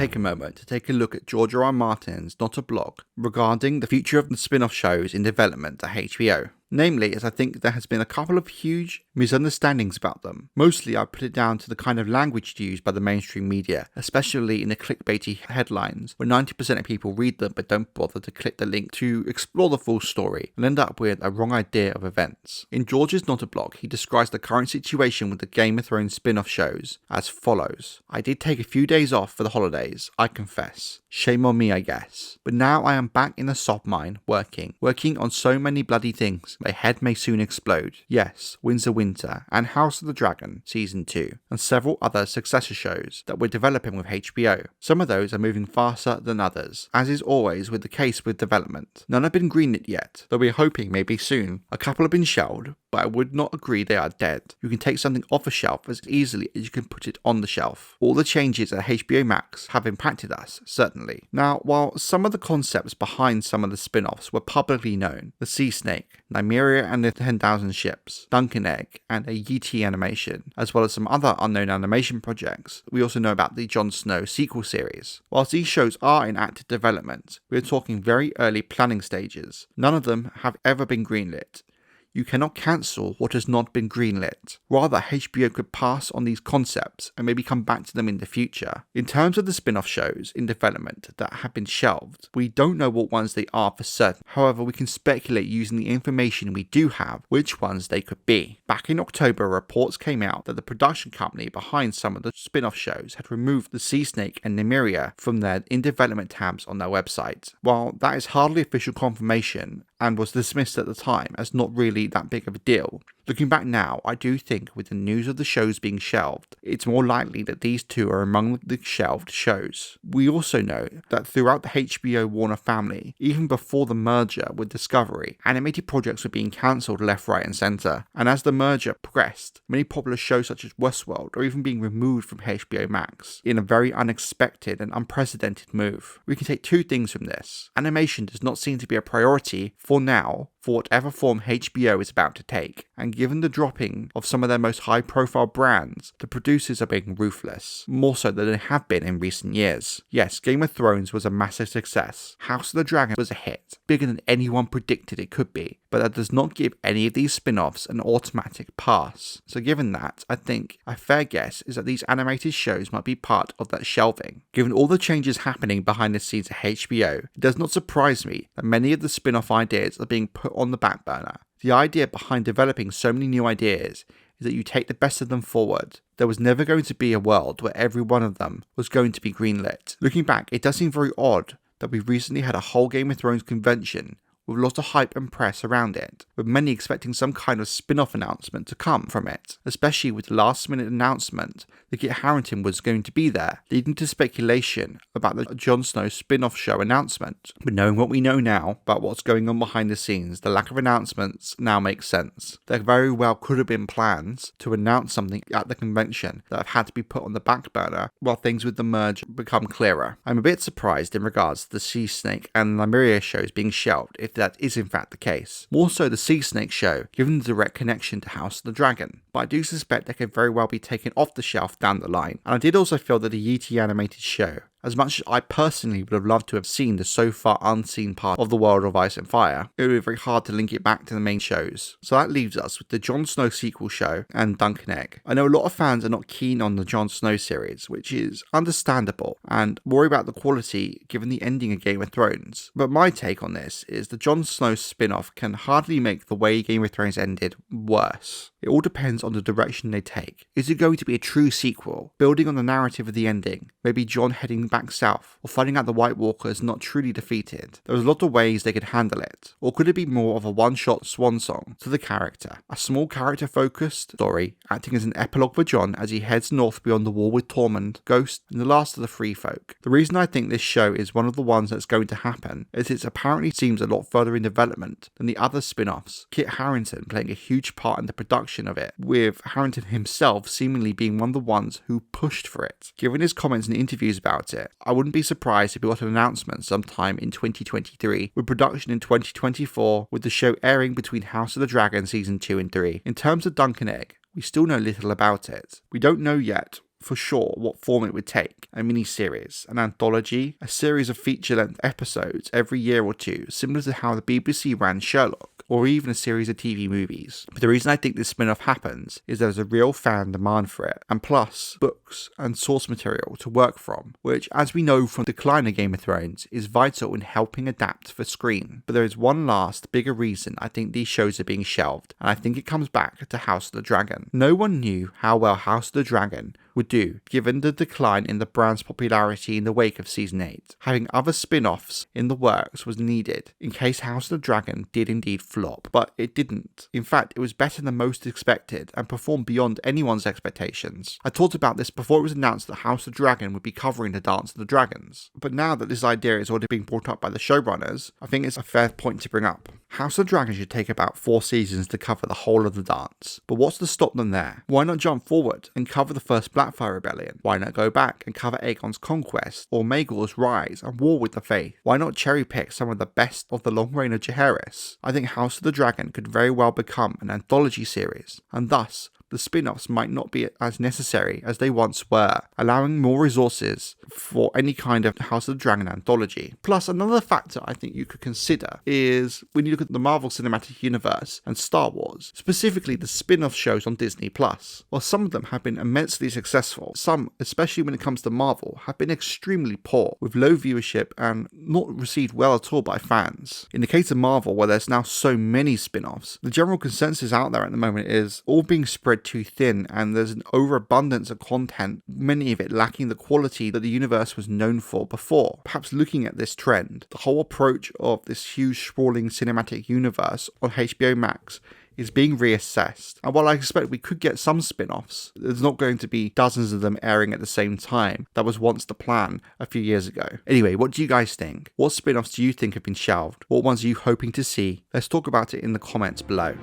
take a moment to take a look at George R. R. Martin's Not a Blog regarding the future of the spin-off shows in development at HBO. Namely, as I think there has been a couple of huge misunderstandings about them. Mostly I put it down to the kind of language used by the mainstream media, especially in the clickbaity headlines, where 90% of people read them but don't bother to click the link to explore the full story and end up with a wrong idea of events. In George's Not a Blog, he describes the current situation with the Game of Thrones spin-off shows as follows. I did take a few days off for the holidays, I confess. Shame on me, I guess. But now I am back in the sod mine, working on so many bloody things. My head may soon explode. Yes, Winds of Winter and House of the Dragon Season 2 and several other successor shows that we're developing with HBO. Some of those are moving faster than others, as is always with the case with development. None have been greenlit yet, though we're hoping maybe soon. A couple have been shelved, but I would not agree they are dead. You can take something off a shelf as easily as you can put it on the shelf. All the changes at HBO Max have impacted us, certainly. Now, while some of the concepts behind some of the spin-offs were publicly known, the Sea Snake, Nymeria and the 10,000 ships, Duncan Egg, and a YiTi animation, as well as some other unknown animation projects, we also know about the Jon Snow sequel series. Whilst these shows are in active development, we are talking very early planning stages. None of them have ever been greenlit. You cannot cancel what has not been greenlit. Rather, HBO could pass on these concepts and maybe come back to them in the future. In terms of the spin-off shows in development that have been shelved, we don't know what ones they are for certain. However, we can speculate using the information we do have which ones they could be. Back in October, reports came out that the production company behind some of the spin-off shows had removed the Sea Snake and Nymeria from their in development tabs on their website. While that is hardly official confirmation and was dismissed at the time as not really that big of a deal, looking back now, I do think with the news of the shows being shelved, it's more likely that these two are among the shelved shows. We also know that throughout the HBO Warner family, even before the merger with Discovery, animated projects were being cancelled left, right and centre, and as the merger progressed, many popular shows such as Westworld are even being removed from HBO Max in a very unexpected and unprecedented move. We can take two things from this. Animation does not seem to be a priority for now for whatever form HBO is about to take, and given the dropping of some of their most high-profile brands, the producers are being ruthless, more so than they have been in recent years. Yes, Game of Thrones was a massive success. House of the Dragon was a hit, bigger than anyone predicted it could be, but that does not give any of these spin-offs an automatic pass. So given that, I think a fair guess is that these animated shows might be part of that shelving. Given all the changes happening behind the scenes at HBO, it does not surprise me that many of the spin-off ideas are being put on the back burner. The idea behind developing so many new ideas is that you take the best of them forward. There was never going to be a world where every one of them was going to be greenlit. Looking back, it does seem very odd that we've recently had a whole Game of Thrones convention with lots of hype and press around it, with many expecting some kind of spin-off announcement to come from it, especially with the last-minute announcement that Kit Harington was going to be there, leading to speculation about the Jon Snow spin-off show announcement. But knowing what we know now about what's going on behind the scenes, the lack of announcements now makes sense. There very well could have been plans to announce something at the convention that have had to be put on the back burner while things with the merge become clearer. I'm a bit surprised in regards to the Sea Snake and Nymeria shows being shelved, if that is in fact the case. More so the Sea Snake show, given the direct connection to House of the Dragon, but I do suspect they could very well be taken off the shelf down the line. And I did also feel that the YiTi animated show, as much as I personally would have loved to have seen the so far unseen part of the world of Ice and Fire, it would be very hard to link it back to the main shows. So that leaves us with the Jon Snow sequel show and Duncan Egg. I know a lot of fans are not keen on the Jon Snow series, which is understandable, and worry about the quality given the ending of Game of Thrones. But my take on this is the Jon Snow spin-off can hardly make the way Game of Thrones ended worse. It all depends on the direction they take. Is it going to be a true sequel, building on the narrative of the ending? Maybe Jon heading back south, or finding out the White Walkers not truly defeated? There's a lot of ways they could handle it. Or could it be more of a one-shot swan song to the character? A small character-focused story, acting as an epilogue for Jon as he heads north beyond the war with Tormund, Ghost, and the last of the Free Folk. The reason I think this show is one of the ones that's going to happen is it apparently seems a lot further in development than the other spin-offs, Kit Harington playing a huge part in the production of it, with Harington himself seemingly being one of the ones who pushed for it. Given his comments and interviews about it, I wouldn't be surprised if we got an announcement sometime in 2023, with production in 2024, with the show airing between House of the Dragon Season 2 and 3. In terms of Duncan Egg, we still know little about it. We don't know yet for sure what form it would take: a miniseries, an anthology, a series of feature-length episodes every year or two, similar to how the BBC ran Sherlock, or even a series of TV movies. But the reason I think this spin-off happens is there's a real fan demand for it, and plus books and source material to work from, which, as we know from Decline of Game of Thrones, is vital in helping adapt for screen. But there is one last, bigger reason I think these shows are being shelved, and I think it comes back to House of the Dragon. No one knew how well House of the Dragon would do, given the decline in the brand's popularity in the wake of Season 8. Having other spin-offs in the works was needed, in case House of the Dragon did indeed flop, but it didn't. In fact, it was better than most expected, and performed beyond anyone's expectations. I talked about this before it was announced that House of the Dragon would be covering the Dance of the Dragons, but now that this idea is already being brought up by the showrunners, I think it's a fair point to bring up. House of the Dragon should take about 4 seasons to cover the whole of the dance, but what's to stop them there? Why not jump forward and cover the first Blackfire Rebellion? Why not go back and cover Aegon's conquest, or Maegor's rise and war with the Faith? Why not cherry pick some of the best of the long reign of Jaehaerys? I think House of the Dragon could very well become an anthology series, and thus the spin-offs might not be as necessary as they once were, allowing more resources for any kind of House of the Dragon anthology. Plus, another factor I think you could consider is when you look at the Marvel Cinematic Universe and Star Wars, specifically the spin-off shows on Disney+. While some of them have been immensely successful, some, especially when it comes to Marvel, have been extremely poor, with low viewership and not received well at all by fans. In the case of Marvel, where there's now so many spin-offs, the general consensus out there at the moment is all being spread too thin, and there's an overabundance of content, many of it lacking the quality that the universe was known for before. Perhaps looking at this trend, the whole approach of this huge sprawling cinematic universe on HBO Max is being reassessed. And while I expect we could get some spin-offs, there's not going to be dozens of them airing at the same time. That was once the plan a few years ago. Anyway, what do you guys think? What spin-offs do you think have been shelved? What ones are you hoping to see? Let's talk about it in the comments below.